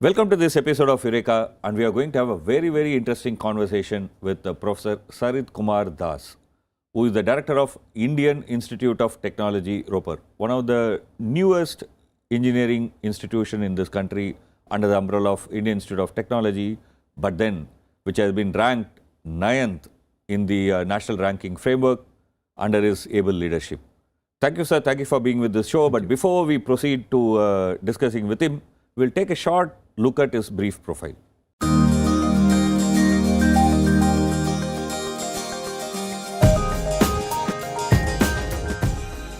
Welcome to this episode of Eureka, and we are going to have a very interesting conversation with Professor Sarit Kumar Das, who is the director of Indian Institute of Technology, Ropar, one of the newest engineering institution in this country under the umbrella of Indian Institute of Technology, but then which has been ranked 9th in the national ranking framework under his able leadership. Thank you, sir. Thank you for being with this show. But before we proceed to discussing with him, we'll take a short look at his brief profile.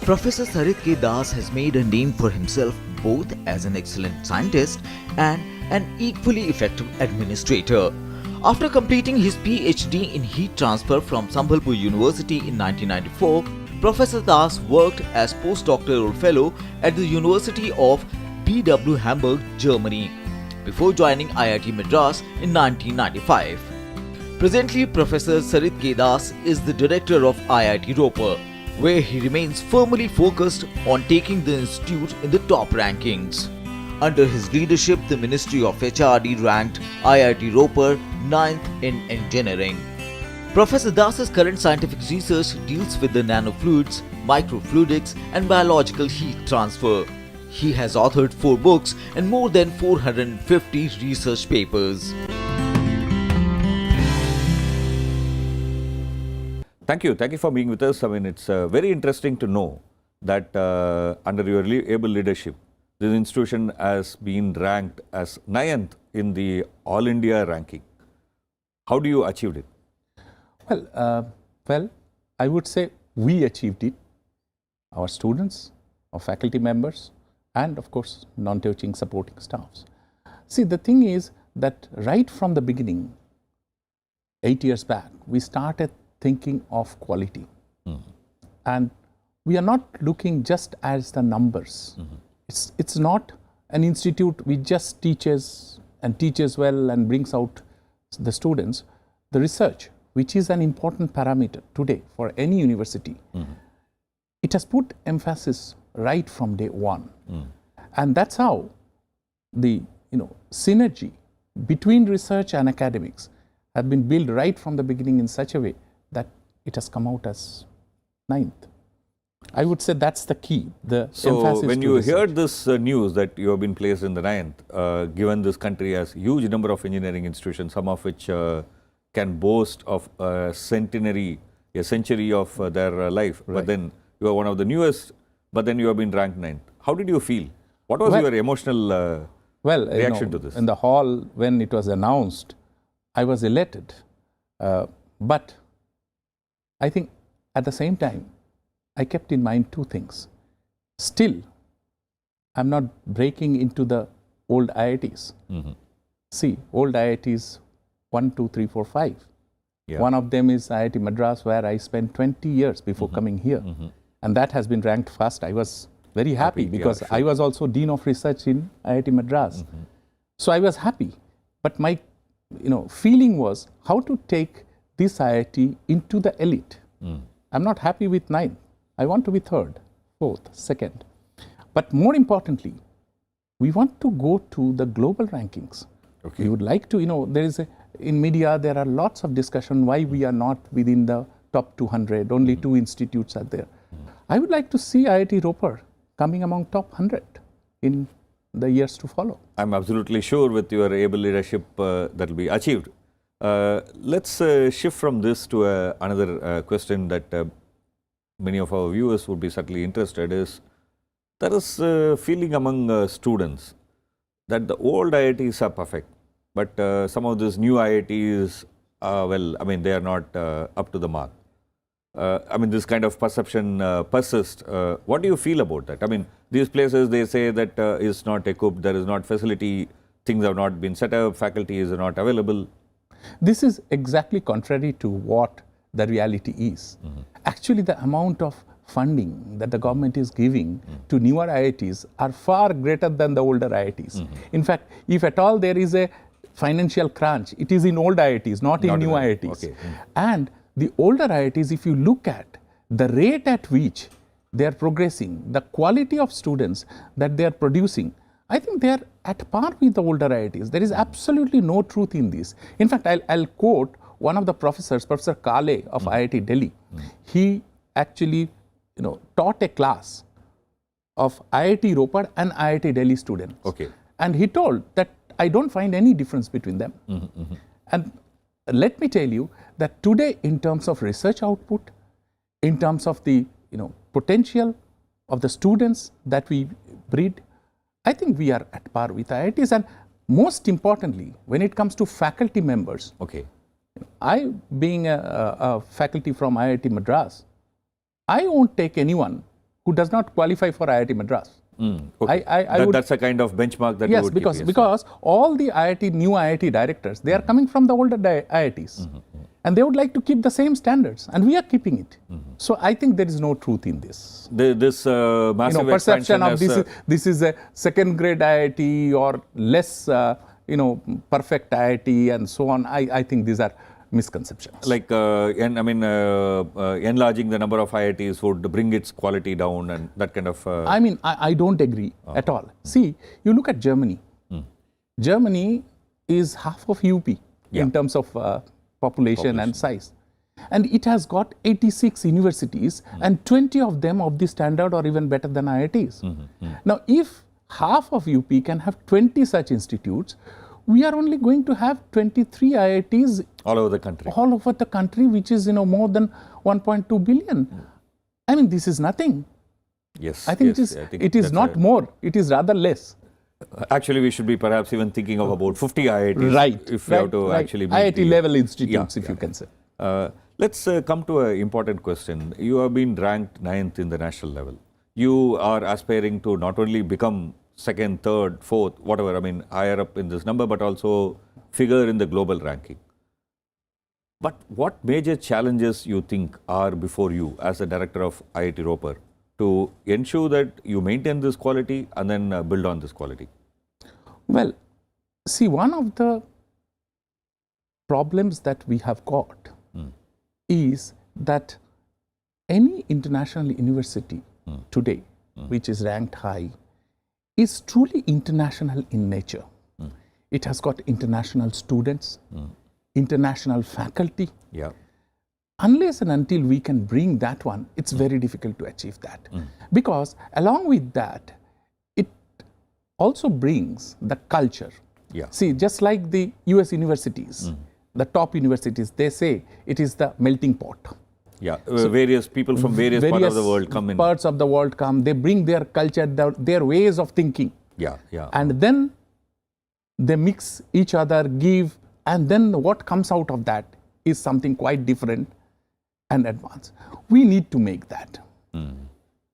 Professor Sarit K. Das has made a name for himself both as an excellent scientist and an equally effective administrator. After completing his PhD in heat transfer from Sambalpur University in 1994, Professor Das worked as postdoctoral fellow at the University of BW Hamburg, Germany, before joining IIT Madras in 1995. Presently, Professor Sarit K. Das is the director of IIT Ropar, where he remains firmly focused on taking the institute in the top rankings. Under his leadership, the Ministry of HRD ranked IIT Ropar 9th in engineering. Professor Das's current scientific research deals with the nanofluids, microfluidics and biological heat transfer. He has authored 4 books and more than 450 research papers. Thank you for being with us. I mean, it's very interesting to know that under your able leadership, this institution has been ranked as 9th in the All India ranking. How do you achieve it? Well, I would say we achieved it, our students, our faculty members, and of course, non-teaching supporting staffs. See, the thing is that right from the beginning, 8 years back, we started thinking of quality. And we are not looking just as the numbers. It's not an institute which just teaches well and brings out the students. The research, which is an important parameter today for any university, it has put emphasis right from day one. And that's how the synergy between research and academics have been built right from the beginning in such a way that it has come out as 9th. I would say that's the key. So when you heard this news that you have been placed in the 9th, given this country has huge number of engineering institutions, some of which can boast of a century of their life, but then you are one of the newest, but then you have been ranked 9th. How did you feel? What was your emotional reaction to this? In the hall, when it was announced, I was elated. But I think at the same time, I kept in mind 2 things. Still, I'm not breaking into the old IITs. See, old IITs 1, 2, 3, 4, 5. Yeah. One of them is IIT Madras, where I spent 20 years before coming here. And that has been ranked first. I was very happy because I was also Dean of Research in IIT Madras. So I was happy. But my feeling was how to take this IIT into the elite. I'm not happy with 9th. I want to be 3rd, 4th, 2nd. But more importantly, we want to go to the global rankings. Okay. We would like to, in media, there are lots of discussion why we are not within the top 200, only 2 institutes are there. I would like to see IIT Ropar coming among top 100 in the years to follow. I'm absolutely sure with your able leadership that will be achieved. Let's shift from this to another question that many of our viewers would be certainly interested is, there is a feeling among students that the old IITs are perfect, but some of these new IITs, they are not up to the mark. This kind of perception persists. What do you feel about that? These places, they say that is not equipped, there is not facility, things have not been set up, faculty is not available. This is exactly contrary to what the reality is. Actually, the amount of funding that the government is giving to newer IITs are far greater than the older IITs. In fact, if at all there is a financial crunch, it is in old IITs, not in new IITs. Okay. And the older IITs, if you look at the rate at which they are progressing, the quality of students that they are producing, I think they are at par with the older IITs. There is absolutely no truth in this. In fact, I'll quote one of the professors, Professor Kale of IIT Delhi. He actually, taught a class of IIT Ropar and IIT Delhi students. Okay. And he told that I don't find any difference between them. And let me tell you that today, in terms of research output, in terms of the potential of the students that we breed, I think we are at par with IITs. And most importantly, when it comes to faculty members, Okay. I, being a faculty from IIT Madras, I won't take anyone who does not qualify for IIT Madras. Okay. That's a kind of benchmark that you Yes, would because keep, because all the new IIT directors, they are coming from the older IITs, and they would like to keep the same standards, and we are keeping it. So I think there is no truth in this. This massive Perception expansion of has, this is a second grade IIT or less perfect IIT and so on. I think these are misconceptions. like enlarging the number of IITs would bring its quality down and that kind of. I mean, I don't agree at all. See, you look at Germany. Germany is half of UP in terms of population and size. And it has got 86 universities and 20 of them of the standard or even better than IITs. Now, if half of UP can have 20 such institutes, we are only going to have 23 IITs all over the country. all over the country, which is more than 1.2 billion. I mean, this is nothing. Yes. I think yes, it is not more. It is rather less. Actually, we should be perhaps even thinking of about 50 IITs. Right. If we have to actually meet IIT the- level institutes, Yeah, if you can say. Let's come to an important question. You have been ranked 9th in the national level. You are aspiring to not only become second, third, fourth, whatever, I mean, higher up in this number, but also figure in the global ranking. But what major challenges you think are before you as the director of IIT Ropar to ensure that you maintain this quality and then build on this quality? Well, see, one of the problems that we have got is that any international university today, which is ranked high, is truly international in nature. It has got international students, international faculty. Yeah. Unless and until we can bring that one, it's very difficult to achieve that. Because along with that, it also brings the culture. Yeah. See, just like the US universities, the top universities, they say it is the melting pot. Yeah, various people from various parts of the world come in. Parts of the world come, they bring their culture, their ways of thinking. Yeah, yeah. And then they mix each other, give, and then what comes out of that is something quite different and advanced. We need to make that.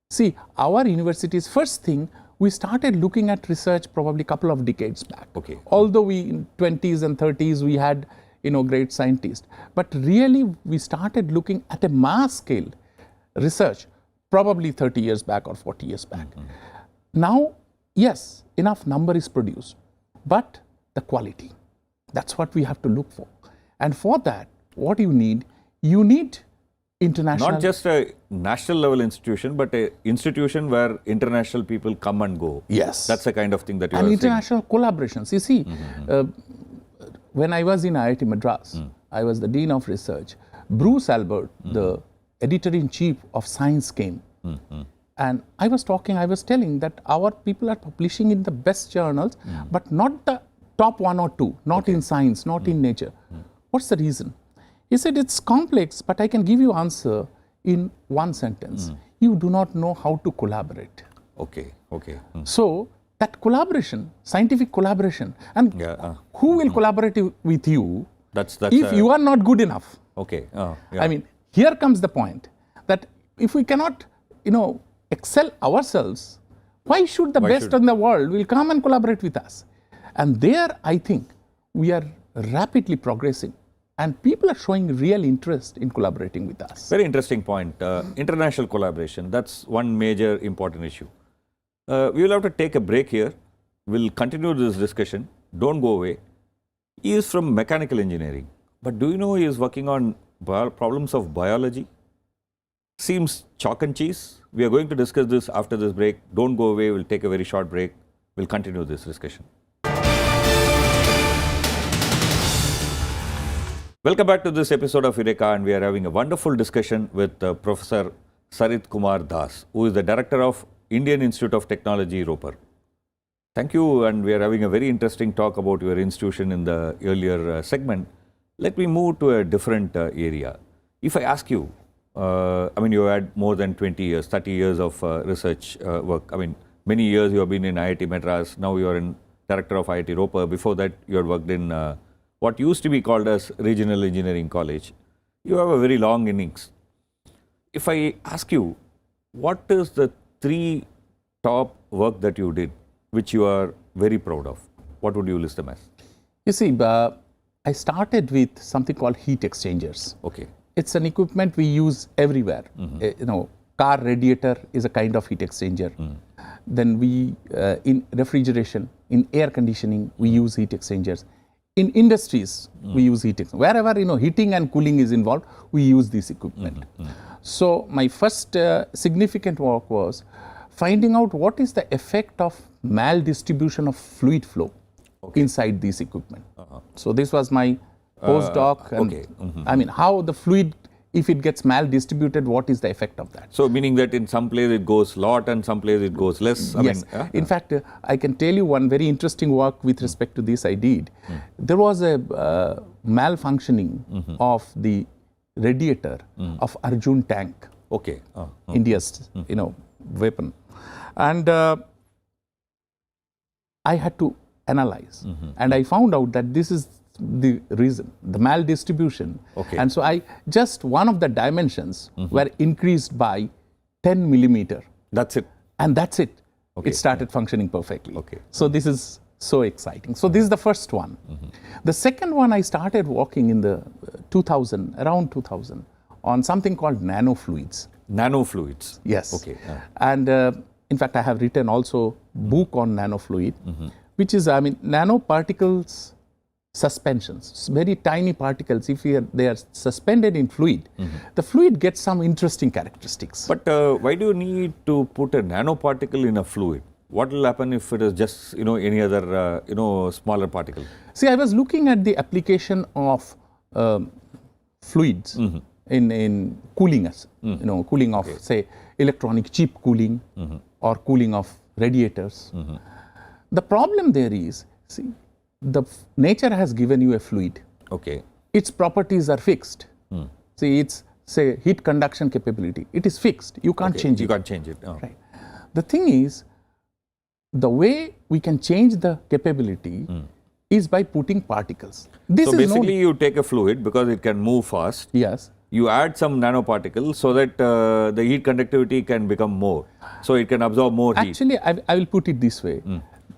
See, our universities, first thing, we started looking at research probably a couple of decades back. Okay. Although we in 20s and 30s we had great scientists, but really we started looking at a mass scale research probably 30 years back or 40 years back. Now, yes, enough number is produced, but the quality, that's what we have to look for. And for that, what you need international. Not just a national level institution, but an institution where international people come and go. Yes. That's the kind of thing that you and are saying. international collaborations. You see, when I was in IIT Madras, I was the Dean of Research. Bruce Albert, the editor-in-chief of Science came. And I was telling that our people are publishing in the best journals, but not the top one or two, not in science, not in nature. What's the reason? He said, it's complex, but I can give you answer in one sentence. You do not know how to collaborate. Okay, okay. So that collaboration, scientific collaboration, and Yeah, who will collaborate with you That's if you are not good enough? Okay. Yeah. I mean, here comes the point that if we cannot, excel ourselves, why should the best in the world will come and collaborate with us? And there, I think, we are rapidly progressing. And people are showing real interest in collaborating with us. Very interesting point. International collaboration, that's one major important issue. We will have to take a break here. We'll continue this discussion. Don't go away. He is from mechanical engineering. But do you know he is working on problems of biology? Seems chalk and cheese. We are going to discuss this after this break. Don't go away. We'll take a very short break. We'll continue this discussion. Welcome back to this episode of Eureka, and we are having a wonderful discussion with Professor Sarit Kumar Das, who is the Director of Indian Institute of Technology, Ropar. Thank you, and we are having a very interesting talk about your institution in the earlier segment. Let me move to a different area. If I ask you, you had more than 20 years, 30 years of research work. Many years you have been in IIT Madras, now you are in Director of IIT Ropar. Before that, you had worked in what used to be called as Regional Engineering College. You have a very long innings. If I ask you, what is the 3 top work that you did, which you are very proud of? What would you list them as? You see, I started with something called heat exchangers. Okay. It's an equipment we use everywhere. Car radiator is a kind of heat exchanger. Then we, in refrigeration, in air conditioning, we use heat exchangers. In industries, we use heat exchangers. Wherever, heating and cooling is involved, we use this equipment. So my first significant work was finding out what is the effect of maldistribution of fluid flow inside this equipment. So this was my postdoc. And, how the fluid, if it gets maldistributed, what is the effect of that? So meaning that in some place it goes lot and some place it goes less? Yes. In fact, I can tell you one very interesting work with respect to this I did. There was a malfunctioning of the radiator of Arjun tank, Okay. India's weapon. And I had to analyze. And I found out that this is the reason, the maldistribution. Okay. And so one of the dimensions were increased by 10 millimeter. That's it. And that's it. Okay. It started functioning perfectly. Okay. So this is so exciting. So this is the first one. The second one, I started working in the around 2000, on something called nanofluids. Nanofluids. Yes. Okay. And in fact, I have written also book on nanofluid, which is, nanoparticles suspensions, very tiny particles. If they are suspended in fluid, the fluid gets some interesting characteristics. But why do you need to put a nanoparticle in a fluid? What will happen if it is just any other smaller particle? See, I was looking at the application of fluids in cooling us, cooling of say electronic chip cooling or cooling of radiators. The problem there is, see, nature has given you a fluid. Okay. Its properties are fixed. See, it's say heat conduction capability. It is fixed. You can't change it. You can't change it. Right. The thing is, the way we can change the capability is by putting particles. This So is basically you take a fluid because it can move fast. Yes. You add some nanoparticles so that the heat conductivity can become more. So it can absorb more heat. Actually, I will put it this way.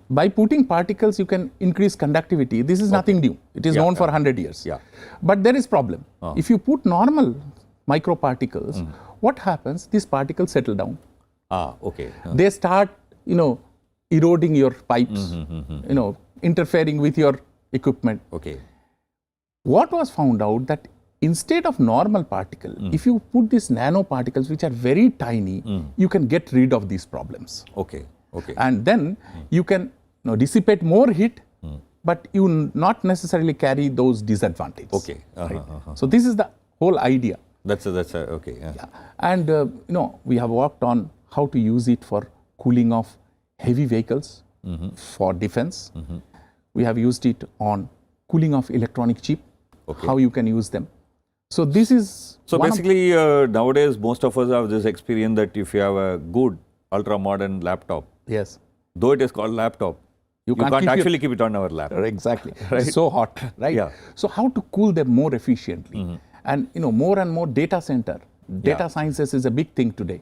By putting particles, you can increase conductivity. This is nothing new. It is known for 100 years. Yeah. But there is problem. If you put normal microparticles, what happens? These particles settle down. Okay. They start, eroding your pipes, interfering with your equipment. Okay. What was found out that instead of normal particle, if you put these nanoparticles, which are very tiny, you can get rid of these problems. Okay. Okay. And then you can dissipate more heat, but you not necessarily carry those disadvantages. Okay. So this is the whole idea. That's okay. Yeah. And we have worked on how to use it for cooling of heavy vehicles for defense. We have used it on cooling of electronic chip, how you can use them. So this is So basically nowadays most of us have this experience that if you have a good ultra modern laptop, yes, though it is called laptop, you can't actually keep it on our lap. Exactly. It's so hot, right? Yeah. So how to cool them more efficiently? And more and more data center. Data sciences is a big thing today.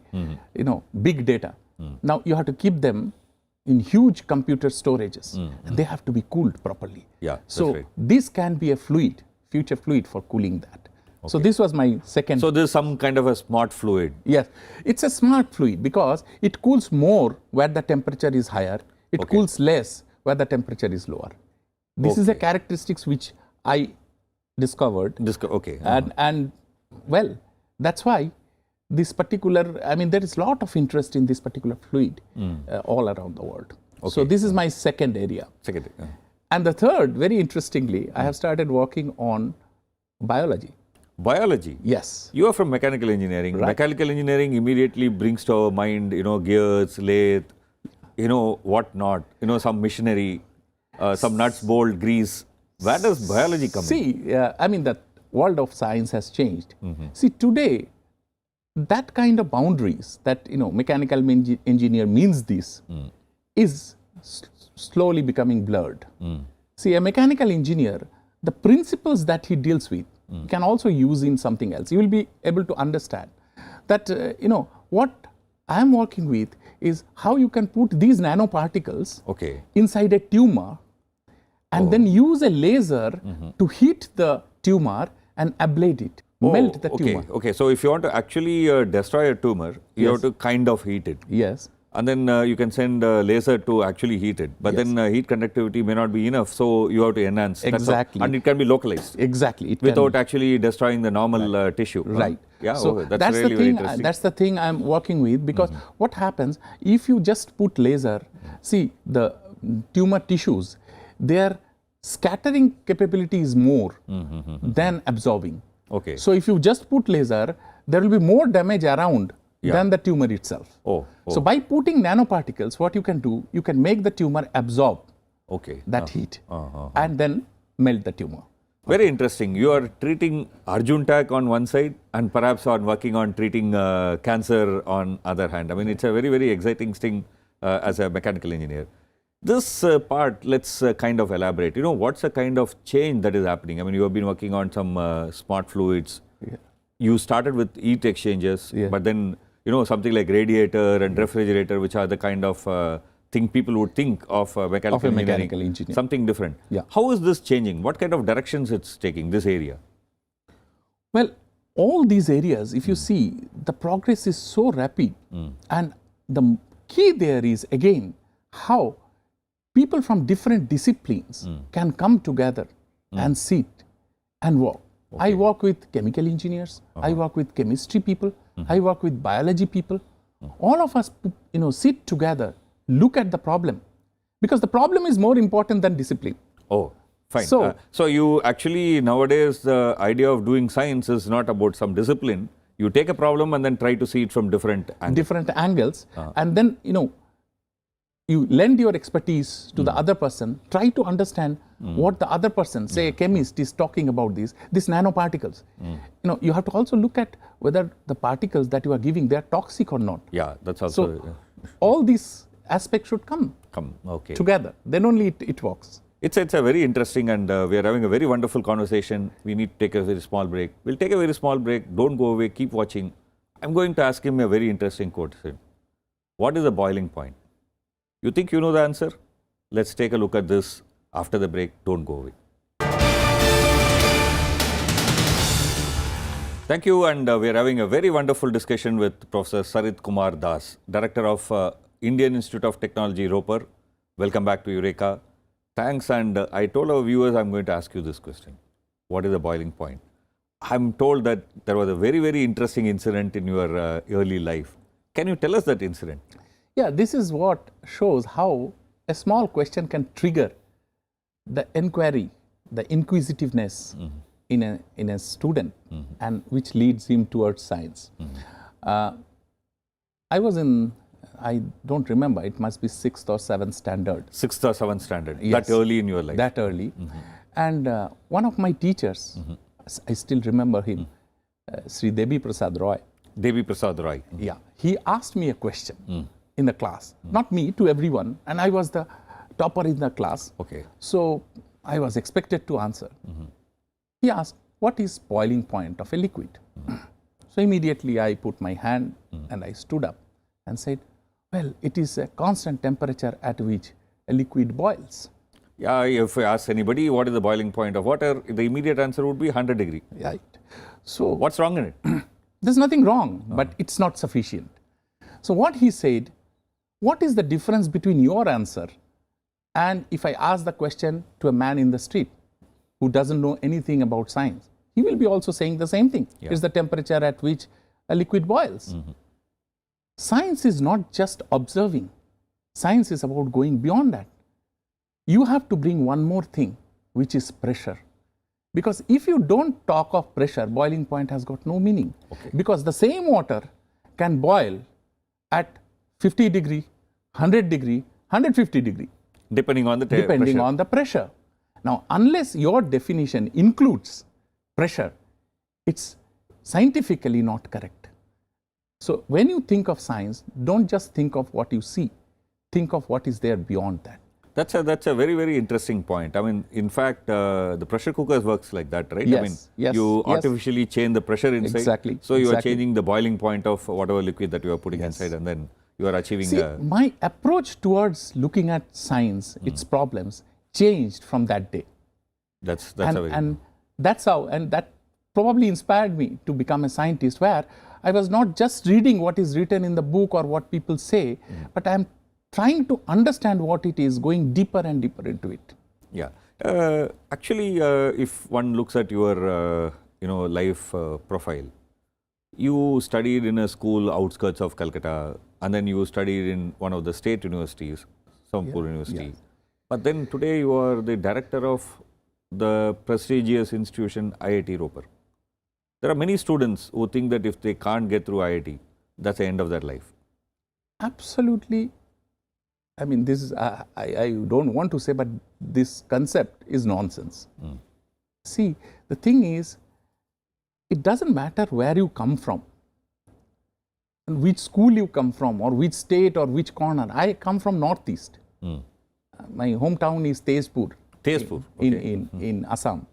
Big data. Now you have to keep them in huge computer storages, and they have to be cooled properly. Yeah. That's So right. this can be a fluid, future fluid for cooling that. So this was my second. So there's some kind of a smart fluid. Yes, it's a smart fluid because it cools more where the temperature is higher. It cools less where the temperature is lower. This is a characteristics which I discovered. Okay. And well, that's why this particular, there is a lot of interest in this particular fluid all around the world. So this is my second area. Second. And the third, very interestingly, I have started working on biology. Biology. Yes. You are from mechanical engineering. Right. Mechanical engineering immediately brings to our mind, gears, lathe, what not, some machinery, some nuts, bolt, grease. Where does biology come in? See, I mean, the world of science has changed. See, today, that kind of boundaries that, mechanical engineer means this is slowly becoming blurred. See, a mechanical engineer, the principles that he deals with, can also use in something else. You will be able to understand that, what I am working with is how you can put these nanoparticles inside a tumor and then use a laser to heat the tumor and ablate it, melt the tumor. Okay, so if you want to actually destroy a tumor, you have to kind of heat it. Yes. And then you can send a laser to actually heat it. But then heat conductivity may not be enough, so you have to enhance. Exactly. And it can be localized. Exactly. Without actually destroying the normal tissue. Right. Yeah, so that's really very interesting. That's the thing I'm working with, because what happens if you just put laser, see the tumor tissues, their scattering capability is more than absorbing. Okay. So if you just put laser, there will be more damage around than the tumor itself. So by putting nanoparticles, what you can do, you can make the tumor absorb that heat and then melt the tumor. Very interesting. You are treating Arjun Tech on one side and perhaps working on treating cancer on other hand. I mean, it's a very, very exciting thing as a mechanical engineer. This part, let's kind of elaborate. What's the kind of change that is happening? I mean, you have been working on some smart fluids. You started with heat exchangers, but then, something like radiator and refrigerator, which are the kind of thing people would think of mechanical engineering. Something different. How is this changing? What kind of directions it's taking, this area? Well, all these areas, if you see, the progress is so rapid. And the key there is, again, how people from different disciplines can come together and sit and work. I work with chemical engineers, I work with chemistry people, I work with biology people. All of us, sit together, look at the problem, because the problem is more important than discipline. Oh, fine. So you actually, nowadays, the idea of doing science is not about some discipline. You take a problem and then try to see it from different angles. And then, you lend your expertise to the other person, try to understand what the other person, say a chemist, is talking about these nanoparticles. You have to also look at whether the particles that you are giving, they are toxic or not. Yeah, that's also. So all these aspects should come together. Then only it works. It's a very interesting, and we are having a very wonderful conversation. We need to take a very small break. We'll take a very small break. Don't go away. Keep watching. I'm going to ask him a very interesting question. What is the boiling point? You think you know the answer? Let's take a look at this after the break. Don't go away. Thank you, and we are having a very wonderful discussion with Professor Sarit Kumar Das, Director of Indian Institute of Technology, Ropar. Welcome back to Eureka. Thanks, and I told our viewers I'm going to ask you this question. What is the boiling point? I'm told that there was a very, very interesting incident in your early life. Can you tell us that incident? Yeah, this is what shows how a small question can trigger the inquiry, the inquisitiveness in a student, and which leads him towards science. I was in, I don't remember, it must be 6th or 7th standard. 6th or 7th standard, yes, that early in your life. That early. And one of my teachers, I still remember him, Sri Devi Prasad Roy. Devi Prasad Roy. Yeah, he asked me a question in the class, not me, to everyone, and I was the topper in the class. So I was expected to answer. He asked, what is boiling point of a liquid? So immediately I put my hand and I stood up and said, well, it is a constant temperature at which a liquid boils. Yeah, if I ask anybody what is the boiling point of water, the immediate answer would be 100 degrees. Right. So what's wrong in it? There's nothing wrong, but it's not sufficient. So what he said, what is the difference between your answer and if I ask the question to a man in the street who doesn't know anything about science? He will be also saying the same thing. It's the temperature at which a liquid boils. Science is not just observing. Science is about going beyond that. You have to bring one more thing, which is pressure. Because if you don't talk of pressure, boiling point has got no meaning. Because the same water can boil at 50 degree, 100 degree, 150 degree. Depending on the Depending pressure. on the pressure. Now, unless your definition includes pressure, it's scientifically not correct. So, when you think of science, don't just think of what you see, think of what is there beyond that. That's a very, very interesting point. I mean, in fact, the pressure cookers works like that, right? I mean, Yes, yes, you yes. artificially change the pressure inside. Exactly, So you are exactly. changing the boiling point of whatever liquid that you are putting Yes. inside, and then you are achieving See, a. my approach towards looking at science, its problems, changed from that day. That's and, a very. and that's how, and that probably inspired me to become a scientist, where I was not just reading what is written in the book or what people say, but I'm trying to understand what it is, going deeper and deeper into it. Yeah. Actually, if one looks at your life profile, you studied in a school outskirts of Calcutta, and then you studied in one of the state universities, Sampur University. yes. But then today you are the director of the prestigious institution IIT Ropar. There are many students who think that if they can't get through IIT, that's the end of their life. Absolutely. I mean, this is, I don't want to say, but this concept is nonsense. See, the thing is, it doesn't matter where you come from, and which school you come from, or which state, or which corner. I come from Northeast. My hometown is Tezpur. Tezpur, in Assam.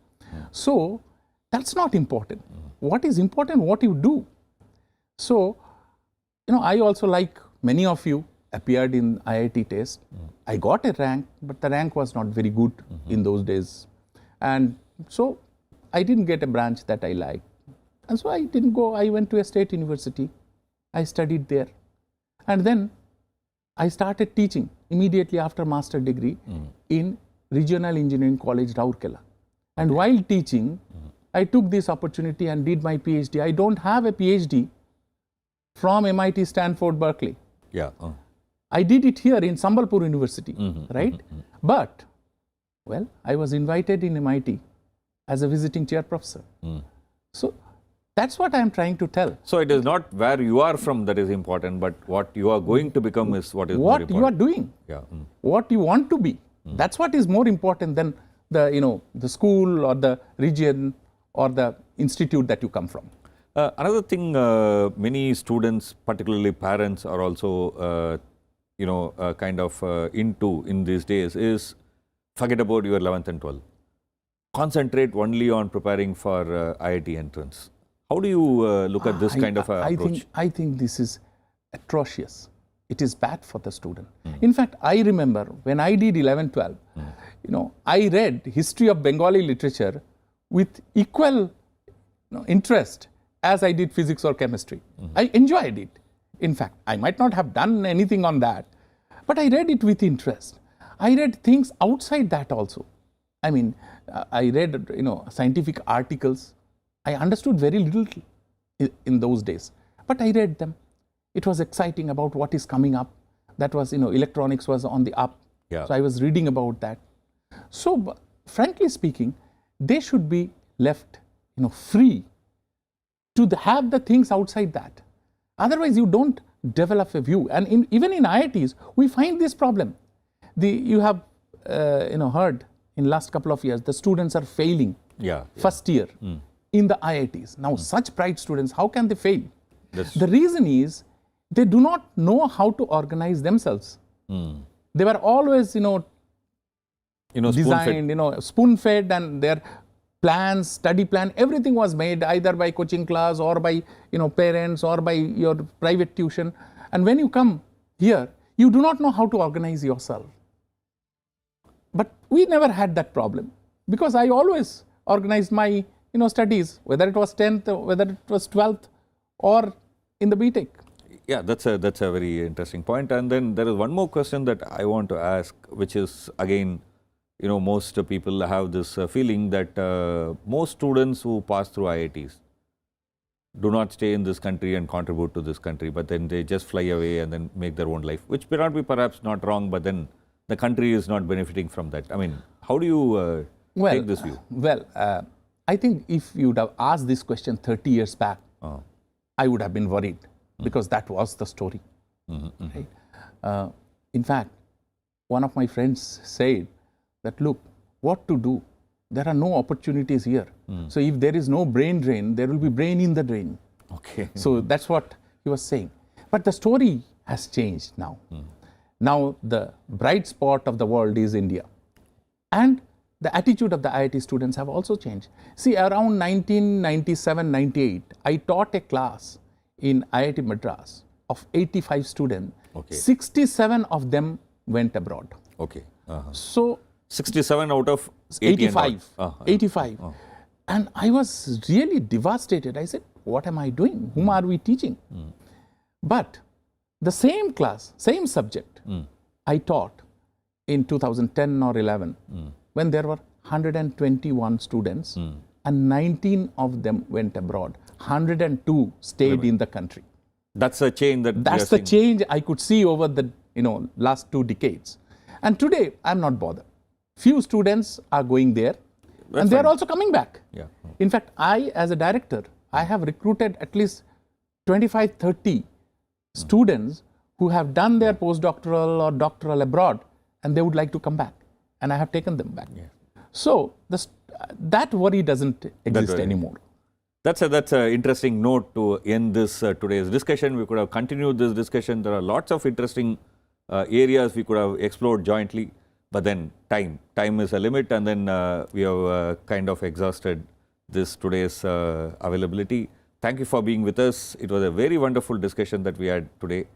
So, that's not important. What is important, what you do. So, I also, like many of you, appeared in IIT test. I got a rank, but the rank was not very good in those days. And so, I didn't get a branch that I liked. And so, I didn't go. I went to a state university. I studied there. And then, I started teaching immediately after master degree in Regional Engineering College, Rourkela. And while teaching, I took this opportunity and did my PhD. I don't have a PhD from MIT, Stanford, Berkeley. Yeah. I did it here in Sambalpur University, right? But, well, I was invited in MIT as a visiting chair professor. So, that's what I am trying to tell. So it is not where you are from that is important, but what you are going to become is what is more What important. you are doing, Yeah. what you want to be. That's what is more important than the school or the region or the institute that you come from. Another thing, many students, particularly parents, are also, into in these days is forget about your 11th and 12th. Concentrate only on preparing for IIT entrance. How do you look at this kind of approach? I think this is atrocious. It is bad for the student. In fact, I remember when I did 11, 12, I read history of Bengali literature with equal interest as I did physics or chemistry. I enjoyed it. In fact, I might not have done anything on that, but I read it with interest. I read things outside that also. I mean, I read, scientific articles. I understood very little in those days, but I read them. It was exciting about what is coming up. That was, electronics was on the up. Yeah. So I was reading about that. So, frankly speaking, they should be left, free to have the things outside that. Otherwise, you don't develop a view. And even in IITs, we find this problem. You have, heard in last couple of years, the students are failing first year in the IITs. Now, such bright students, how can they fail? The reason is they do not know how to organize themselves. They were always, designed, spoon-fed, and their plans, study plan, everything was made either by coaching class or by, parents or by your private tuition. And when you come here, you do not know how to organize yourself. But we never had that problem because I always organized my, studies, whether it was 10th, whether it was 12th or in the BTech. Yeah, that's a very interesting point. And then there is one more question that I want to ask, which is again, most people have this feeling that most students who pass through IITs do not stay in this country and contribute to this country, but then they just fly away and then make their own life, which may not be perhaps not wrong, but then the country is not benefiting from that. I mean, how do you take this view? I think if you would have asked this question 30 years back, I would have been worried because that was the story. Right? In fact, one of my friends said that, look, what to do? There are no opportunities here. So if there is no brain drain, there will be brain in the drain. Okay. So that's what he was saying. But the story has changed now. Now the bright spot of the world is India. And the attitude of the IIT students have also changed. See, around 1997-98, I taught a class in IIT Madras of 85 students. Okay. 67 of them went abroad. Okay. So 67 out of 85. 85. And I was really devastated. I said, what am I doing? Whom are we teaching? But the same class, same subject, I taught in 2010 or 11 when there were 121 students and 19 of them went abroad. 102 stayed in the country. That's a change that That's the change I could see over the last 2 decades. And today, I'm not bothered. Few students are going there and they're also coming back. Yeah. In fact, I, as a director, I have recruited at least 25, 30 students who have done their postdoctoral or doctoral abroad and they would like to come back. And I have taken them back. Yeah. So that worry doesn't exist anymore. That's an interesting note to end this today's discussion. We could have continued this discussion. There are lots of interesting areas we could have explored jointly, but then time is a limit, and then we have kind of exhausted this today's availability. Thank you for being with us. It was a very wonderful discussion that we had today.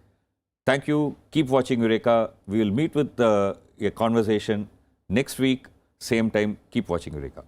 Thank you. Keep watching Eureka. We will meet with a conversation next week, same time. Keep watching Eureka.